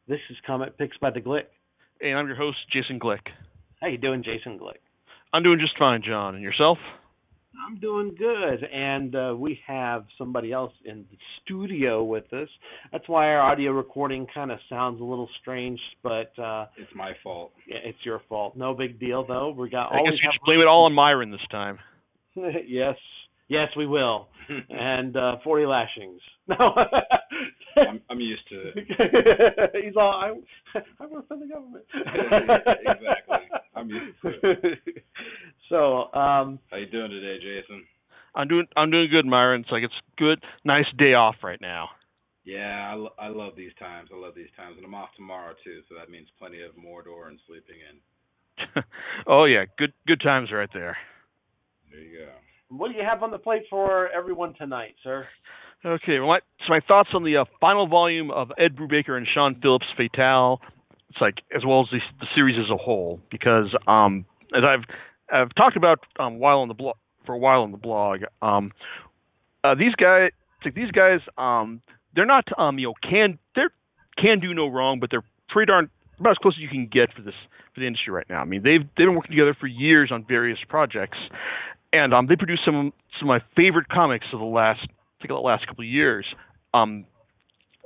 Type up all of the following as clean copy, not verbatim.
This is Comic Picks by the Glick. And I'm your host, Jason Glick. How you doing, Jason Glick? I'm doing just fine, John. And yourself? I'm doing good, and we have somebody else in the studio with us. That's why our audio recording kind of sounds a little strange, but it's my fault. Yeah, it's your fault. No big deal, though. I guess we should blame it all on Myron this time. Yes, we will. And 40 lashings. No, I'm used to it. He's all I work for the government. Exactly. I'm used to it. So, how you doing today, Jason? I'm doing good, Myron. It's good, nice day off right now. Yeah, I love these times. And I'm off tomorrow too, so that means plenty of Mordor and sleeping in. Oh yeah, good times right there. There you go. What do you have on the plate for everyone tonight, sir? Okay, well, my thoughts on the final volume of Ed Brubaker and Sean Phillips' Fatale. It's as well as the series as a whole, because as I've talked about for a while on the blog, these guys they're not can do no wrong, but they're pretty darn about as close as you can get for the industry right now. I mean, they've been working together for years on various projects, and they produce some of my favorite comics of the last couple of years.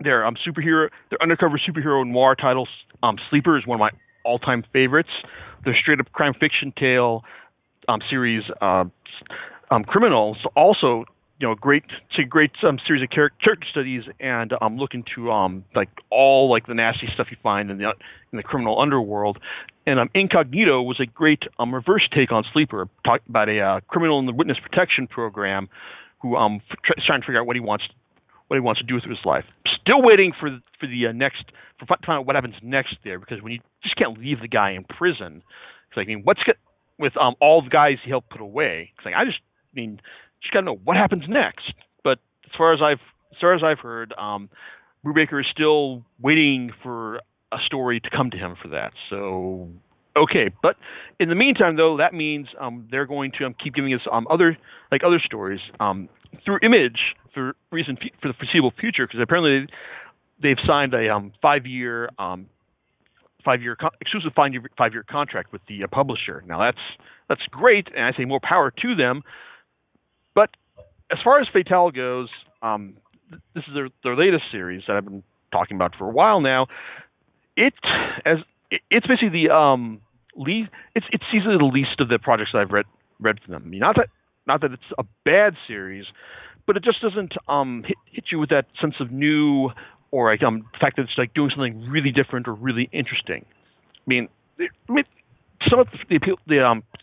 Their undercover superhero noir title, Sleeper, is one of my all-time favorites. Their straight-up crime fiction tale series, Criminals, also great series of character studies, and look into all the nasty stuff you find in the criminal underworld. And Incognito was a great reverse take on Sleeper, talking about a criminal in the witness protection program who trying to figure out what he wants to do with his life. Still waiting for the next to find out what happens next there, because when you just can't leave the guy in prison. It's what's with all the guys he helped put away. It's just gotta know what happens next. But as far as I've heard, Brubaker is still waiting for a story to come to him for that. So okay, but in the meantime, though, that means they're going to keep giving us other stories through Image for the foreseeable future, because apparently they've signed a exclusive 5-year contract with the publisher. Now that's great, and I say more power to them. But as far as Fatale goes, this is their latest series that I've been talking about for a while now. It's basically the it's easily the least of the projects that I've read from them. I mean, not that it's a bad series, but it just doesn't hit you with that sense of new, or the fact that it's doing something really different or really interesting. I mean some of the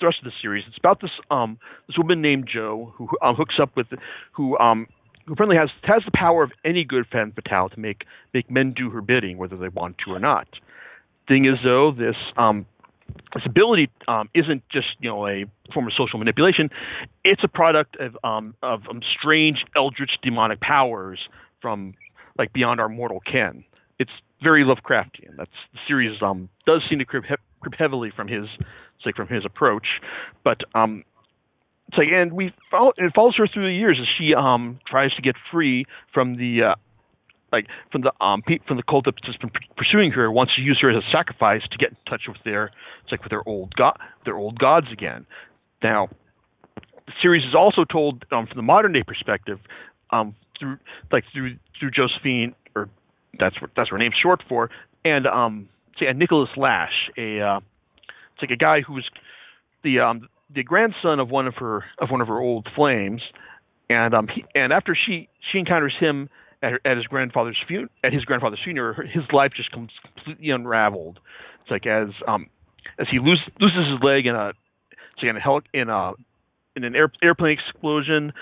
rest of the series, it's about this woman named Jo who hooks up with who apparently has the power of any good femme fatale to make men do her bidding, whether they want to or not. Thing is, though, this ability isn't just a form of social manipulation. It's a product of strange eldritch demonic powers from beyond our mortal ken. It's very Lovecraftian. The series does seem to crib heavily from his approach, but and it follows her through the years as she tries to get free from the cult that's been pursuing her, wants to use her as a sacrifice to get in touch with their old gods again. Now, the series is also told from the modern day perspective through Josephine, or that's what her name's short for, and Nicholas Lash, a guy who's the grandson of one of her old flames, and after she encounters him at his grandfather's funeral, his life just comes completely unraveled. It's as he loses his leg in an airplane explosion,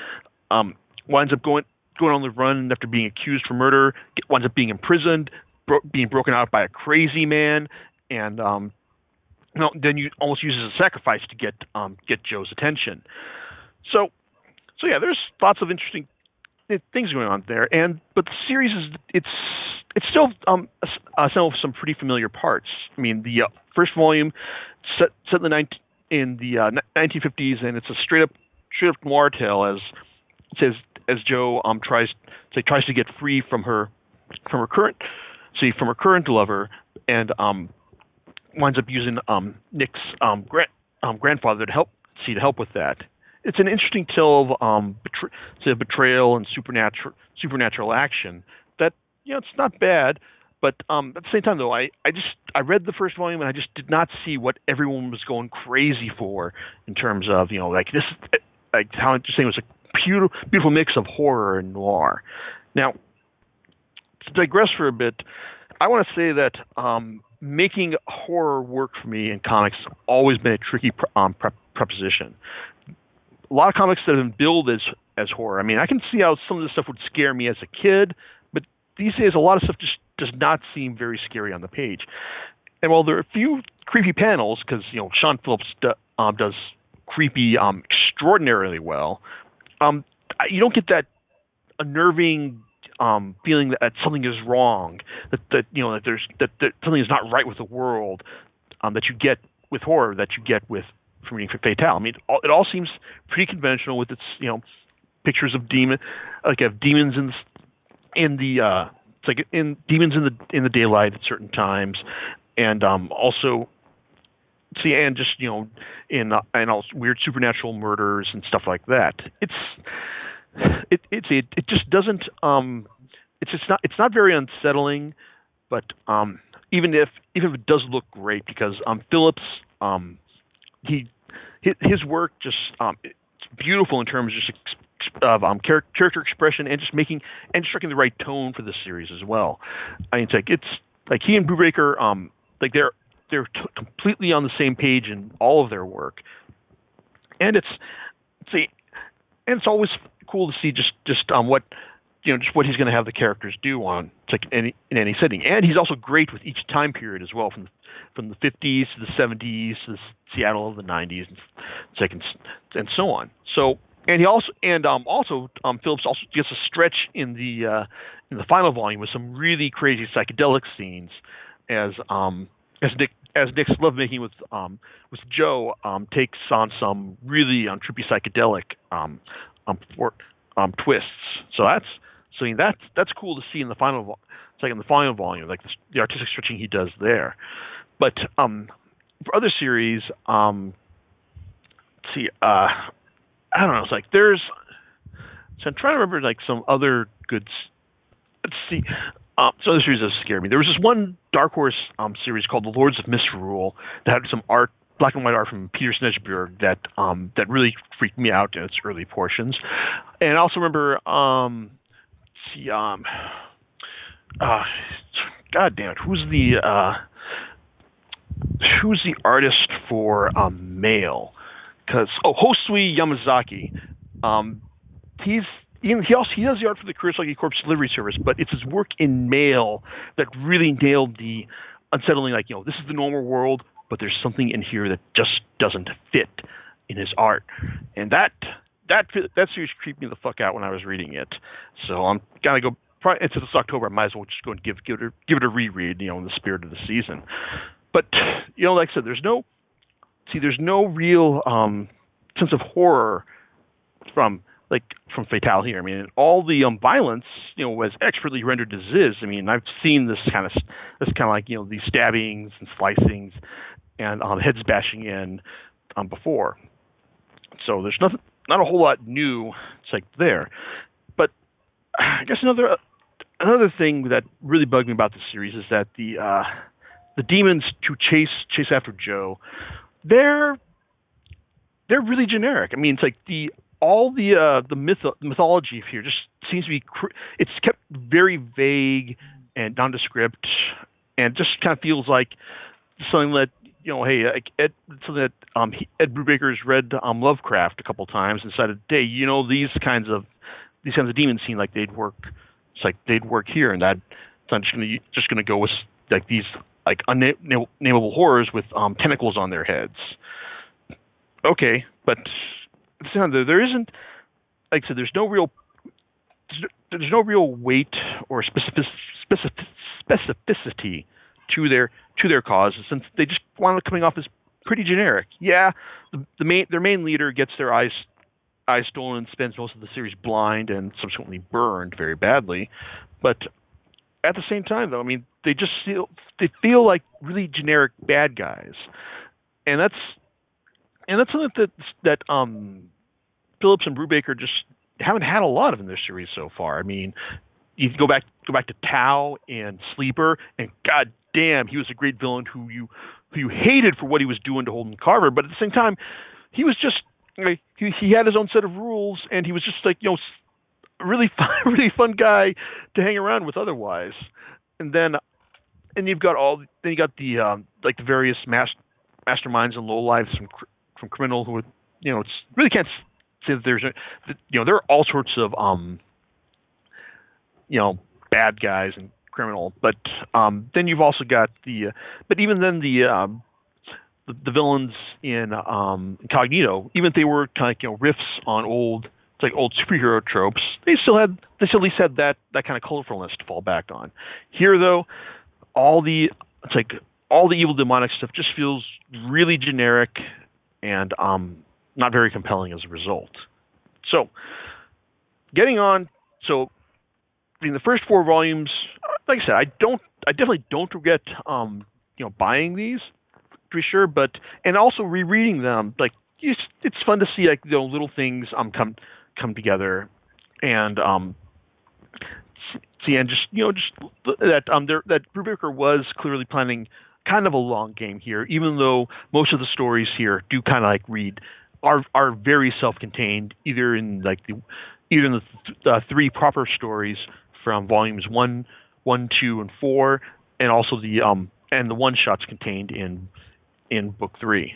winds up going on the run after being accused for murder, winds up being imprisoned, being broken out by a crazy man, and then you almost use it as a sacrifice to get Joe's attention. So yeah, there's lots of interesting things going on there, but the series it's still some pretty familiar parts. I mean, the first volume set in the 1950s, and it's a straight up noir tale as Joe tries to get free from her current see, from her current lover, and winds up using Nick's grandfather to help with that. It's an interesting tale of betrayal and supernatural action. That it's not bad, but at the same time though, I read the first volume and I just did not see what everyone was going crazy for in terms of like this, like how interesting it was a beautiful mix of horror and noir. Now, to digress for a bit, I want to say that making horror work for me in comics has always been a tricky proposition. A lot of comics that have been billed as horror. I mean, I can see how some of this stuff would scare me as a kid, but these days a lot of stuff just does not seem very scary on the page. And while there are a few creepy panels, because Sean Phillips does creepy extraordinarily well, you don't get that unnerving feeling that something is wrong, that something is not right with the world, that you get with horror, that you get with from reading Fatale. I mean, it all seems pretty conventional with its pictures of demons in the daylight at certain times, and also and just and also weird supernatural murders and stuff like that. It just doesn't it's not very unsettling, but even if it does look great, because Phillips his work just it's beautiful in terms of character expression and just striking the right tone for the series as well. I mean, it's like he and Brubaker they're completely on the same page in all of their work, and it's always cool to see just what what he's going to have the characters do in any setting. And he's also great with each time period as well, from the 50s to the 70s to the Seattle of the 90s and so on. So Phillips also gets a stretch in the final volume with some really crazy psychedelic scenes as Nick's lovemaking with Joe takes on some really trippy psychedelic twists. That's cool to see in the final. It's like in the final volume, like the artistic stretching he does there. But for other series, I don't know. It's like there's. So I'm trying to remember like some other good. Let's see. So other series that scared me. There was this one Dark Horse series called The Lords of Misrule that had some art, black and white art from Peter Snedgeberg that really freaked me out in its early portions. And I also remember God damn it, who's the artist for Mail? Because Hosui Yamazaki. He does the art for the Kurosaki Corpse Delivery Service, but it's his work in Mail that really nailed the unsettling. Like this is the normal world, but there's something in here that just doesn't fit in his art, and that series creeped me the fuck out when I was reading it. So I'm gonna go. It's this October. I might as well just go and give it a reread. In the spirit of the season. But like I said, there's no real sense of horror from Fatale here. I mean, all the violence, was expertly rendered as is. I mean, I've seen this kind of like these stabbings and slicings and heads bashing in before. So there's not a whole lot new. It's like there, but I guess another thing that really bugged me about this series is that the demons to chase after Joe, they're really generic. I mean, it's like the mythology here just seems to be it's kept very vague and nondescript, and just kind of feels like something that Ed Brubaker has read Lovecraft a couple times and decided, hey, these kinds of demons seem like they'd work. It's like they'd work here, and that I'm just gonna go with like these like unnameable horrors with tentacles on their heads. Okay, but there isn't, like I said, there's no real weight or specificity to their causes, since they just wound up coming off as pretty generic. Yeah, their main leader gets their eyes stolen and spends most of the series blind and subsequently burned very badly. But at the same time, though, I mean, they feel like really generic bad guys, and that's something that Phillips and Brubaker just haven't had a lot of in their series so far. I mean, you go back to Tao and Sleeper, and god damn, he was a great villain who you hated for what he was doing to Holden Carver, but at the same time, he was just like, he had his own set of rules, and he was just like, a really fun guy to hang around with otherwise. And then you got the like the various masterminds and lowlifes from Criminal who would, it's really can't say that there are all sorts of bad guys and Criminal, but then you've also got but even then the villains in Incognito, even if they were kind of riffs on old superhero tropes, they still at least had that kind of colorfulness to fall back on. Here though, all the evil demonic stuff just feels really generic and not very compelling as a result. So getting on, in the first 4 volumes, like I said, I definitely don't regret buying these, to be sure, and also rereading them, like it's fun to see like little things come together, and see, and just that Brubaker was clearly planning kind of a long game here, even though most of the stories here do kind of are very self-contained, either in the 3 proper stories from volumes 1, 2, and 4, and also the one shots contained in book 3.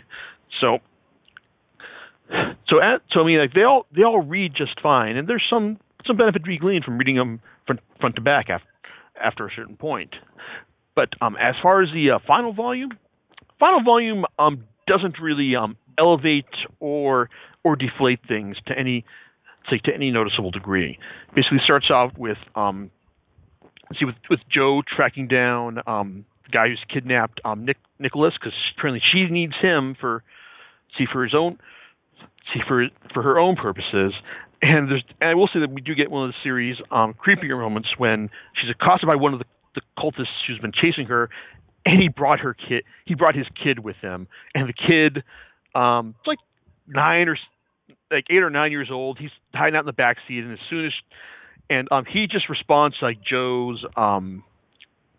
So I mean, like they all read just fine, and there's some benefit to be gleaned from reading them front to back after a certain point. But as far as the final volume doesn't really elevate or deflate things to any noticeable degree. Basically, starts out with with Joe tracking down the guy who's kidnapped Nicholas, because apparently she needs him for her own purposes. And I will say that we do get one of the series creepier moments when she's accosted by one of the cultists who's been chasing her, and he brought his kid with him, and the kid, like 8 or 9 years old. He's hiding out in the back seat, and he just responds to like Joe's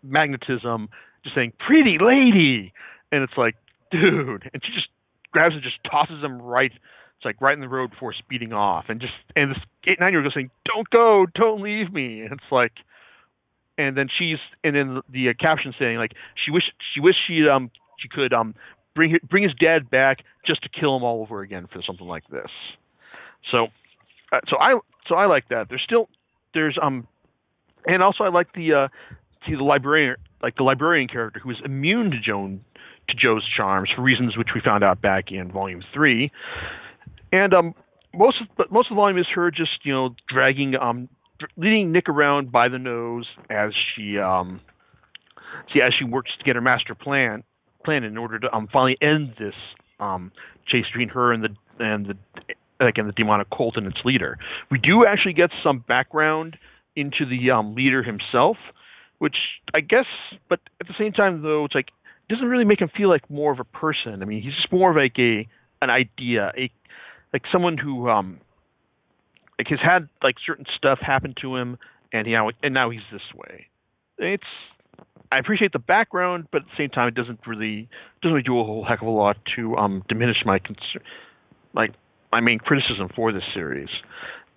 magnetism, just saying "pretty lady," and it's like, dude, and she just grabs and just tosses him right. It's like right in the road before speeding off, and this 8, 9-year-old saying, "Don't go, don't leave me." And it's like, and then the caption saying like she wished she could bring his dad back just to kill him all over again for something like this. So I like that. There's and also I like the librarian character who is immune to Joe's charms for reasons which we found out back in volume 3. And most of the volume is her just dragging leading Nick around by the nose as she works to get her master plan in order to finally end this chase between her and the demonic cult and its leader. We do actually get some background into the leader himself, which I guess, but at the same time though, it's like it doesn't really make him feel like more of a person. I mean, he's just more of like an idea, like someone who like has had like certain stuff happen to him, and now he's this way. I appreciate the background, but at the same time, it doesn't really do a whole heck of a lot to diminish my main criticism for this series.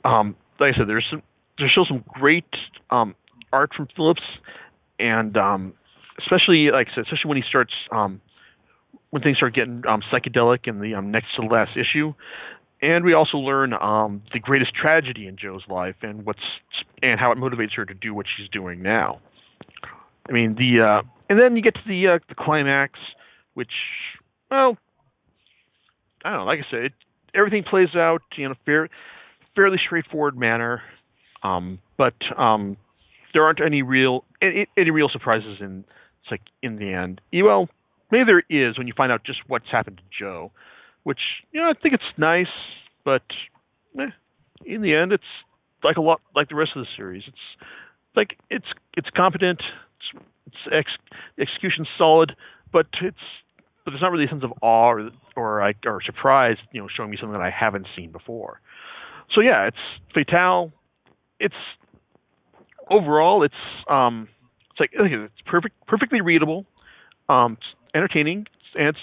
Like I said, there's still some great art from Phillips, and especially when he starts when things start getting psychedelic in the next to the last issue. And we also learn the greatest tragedy in Joe's life and how it motivates her to do what she's doing now. I mean and then you get to the climax, which, well, I don't know. Like I said, everything plays out in a fairly straightforward manner, but there aren't any real surprises in the end. Well, maybe there is when you find out just what's happened to Joe. Which, I think it's nice, but in the end, it's like a lot like the rest of the series. It's competent. The execution's solid, but there's not really a sense of awe or surprise, showing me something that I haven't seen before. So yeah, it's Fatale. It's overall, it's perfectly readable, it's entertaining, and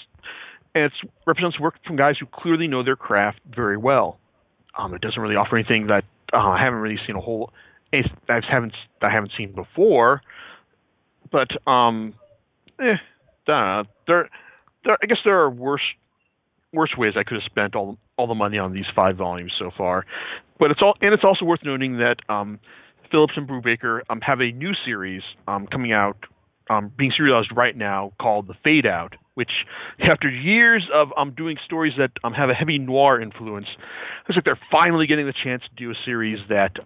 it represents work from guys who clearly know their craft very well. It doesn't really offer anything that I haven't really seen I haven't seen before, but I don't know. I guess there are worse ways I could have spent all the money on these 5 volumes so far. But it's also worth noting that Phillips and Brubaker have a new series coming out, being serialized right now, called The Fade Out, which, after years of doing stories that have a heavy noir influence, looks like they're finally getting the chance to do a series that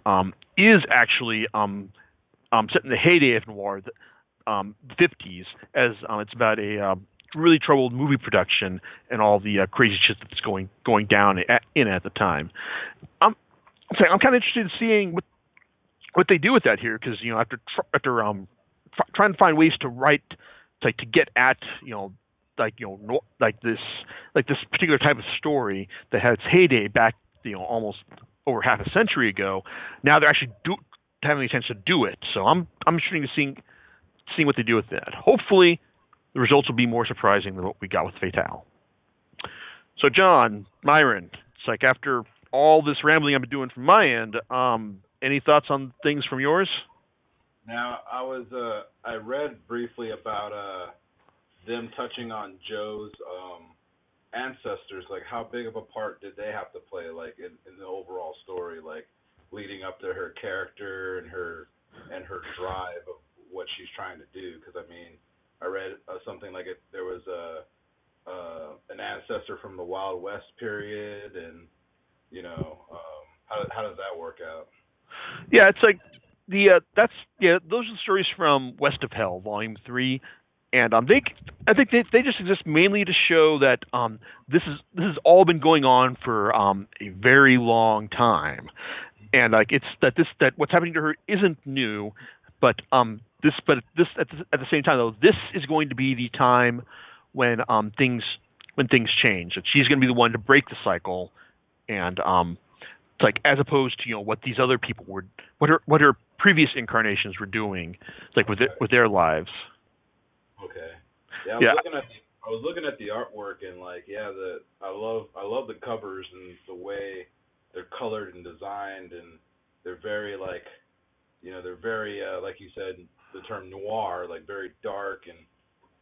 is actually set in the heyday of noir, the 50s, as it's about a really troubled movie production and all the crazy shit that's going down at the time. I'm kind of interested in seeing what they do with that here, because after trying to find ways to write to get at this particular type of story that had its heyday back almost over half a century ago. Now they're actually having the chance to do it. So I'm interested in seeing what they do with that. Hopefully, the results will be more surprising than what we got with Fatale. So, John, Myron, it's like after all this rambling I've been doing from my end, any thoughts on things from yours? Now, I read briefly about them touching on Joe's ancestors. Like, how big of a part did they have to play, like, in the overall story, like, leading up to her character and her drive of what she's trying to do? Because I mean, I read something like there was an ancestor from the Wild West period, and how does that work out? Yeah, it's like those are the stories from West of Hell, Volume 3, and I think they just exist mainly to show that this has all been going on for a very long time, and like that what's happening to her isn't new, but at the same time, though, this is going to be the time when things change. That she's going to be the one to break the cycle, and it's like, as opposed to what these other people were, what her previous incarnations were doing, like with their lives. Okay. Yeah, I was looking at the artwork, and like, I love the covers and the way they're colored and designed, and they're very like you said, the term noir, like very dark and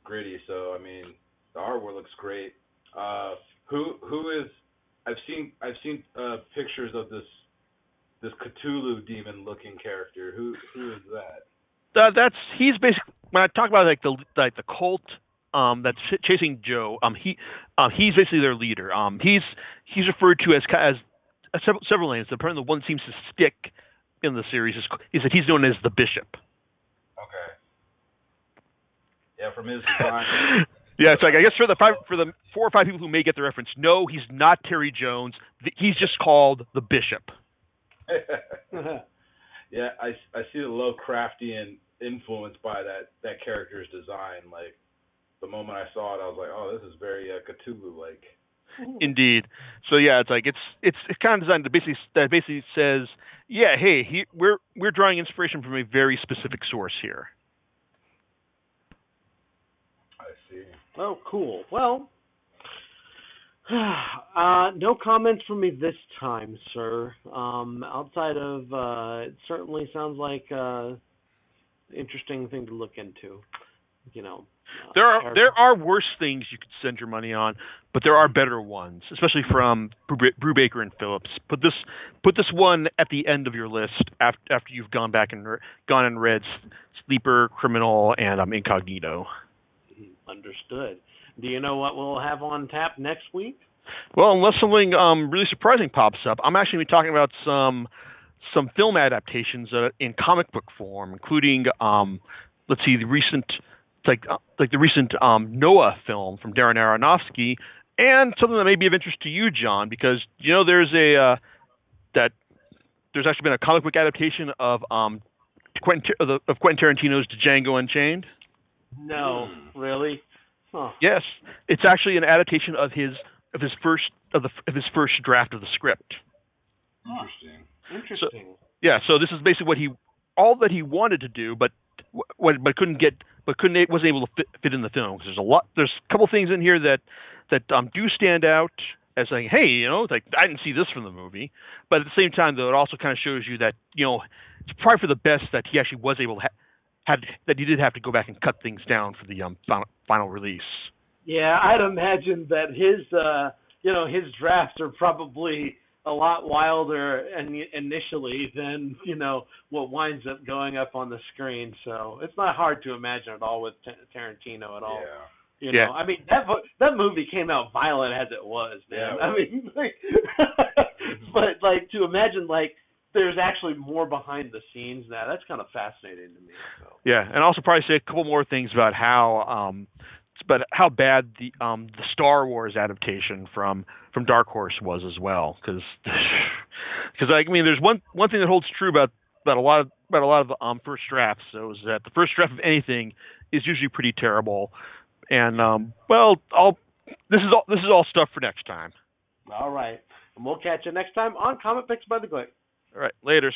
gritty. So I mean, the artwork looks great. Who is? I've seen pictures of this Cthulhu demon looking character. Who is that? He's basically, when I talk about the cult that's chasing Joe. He's basically their leader. He's referred to as several names. The one that seems to stick in the series is that he's known as the Bishop. Okay. Yeah, from his design. Yeah, it's like, I guess for the 4 or 5 people who may get the reference, no, he's not Terry Jones. He's just called the Bishop. Yeah, I see the Lovecraftian influence by that character's design. Like, the moment I saw it, I was like, oh, this is very Cthulhu-like. Indeed. So yeah, it's like it's kind of designed to basically says, yeah, hey, we're drawing inspiration from a very specific source here. I see. Oh, cool. Well, no comments from me this time, sir. Outside of it certainly sounds like interesting thing to look into. There are worse things you could spend your money on, but there are better ones, especially from Brubaker and Phillips. Put this one at the end of your list after you've gone back and read Sleeper, Criminal, and Incognito. Understood. Do you know what we'll have on tap next week? Well, unless something really surprising pops up, I'm actually going to be talking about some film adaptations in comic book form, including the recent Noah film from Darren Aronofsky, and something that may be of interest to you, John, because there's actually been a comic book adaptation of Quentin Tarantino's Django Unchained. No, really? Huh. Yes, it's actually an adaptation of his first draft of the script. Interesting. Interesting. So, yeah, so this is basically all that he wanted to do, but wasn't able to fit in the film. Because there's a couple things in here that do stand out as saying, hey, like I didn't see this from the movie, but at the same time, though, it also kind of shows you that it's probably for the best that he actually was able to that he did have to go back and cut things down for the final release. Yeah, I'd imagine that his drafts are probably a lot wilder initially than what winds up going up on the screen. So it's not hard to imagine at all with Tarantino at all. Yeah. I mean that movie came out violent as it was, man. Yeah, I mean, but like to imagine like there's actually more behind the scenes now. That's kind of fascinating to me. So. Yeah, and also probably say a couple more things about how bad the Star Wars adaptation from Dark Horse was as well, because I mean there's one thing that holds true about a lot of first drafts, so is that the first draft of anything is usually pretty terrible, and this is all stuff for next time. All right, and we'll catch you next time on Comic Picks by the Glick. All right, laters.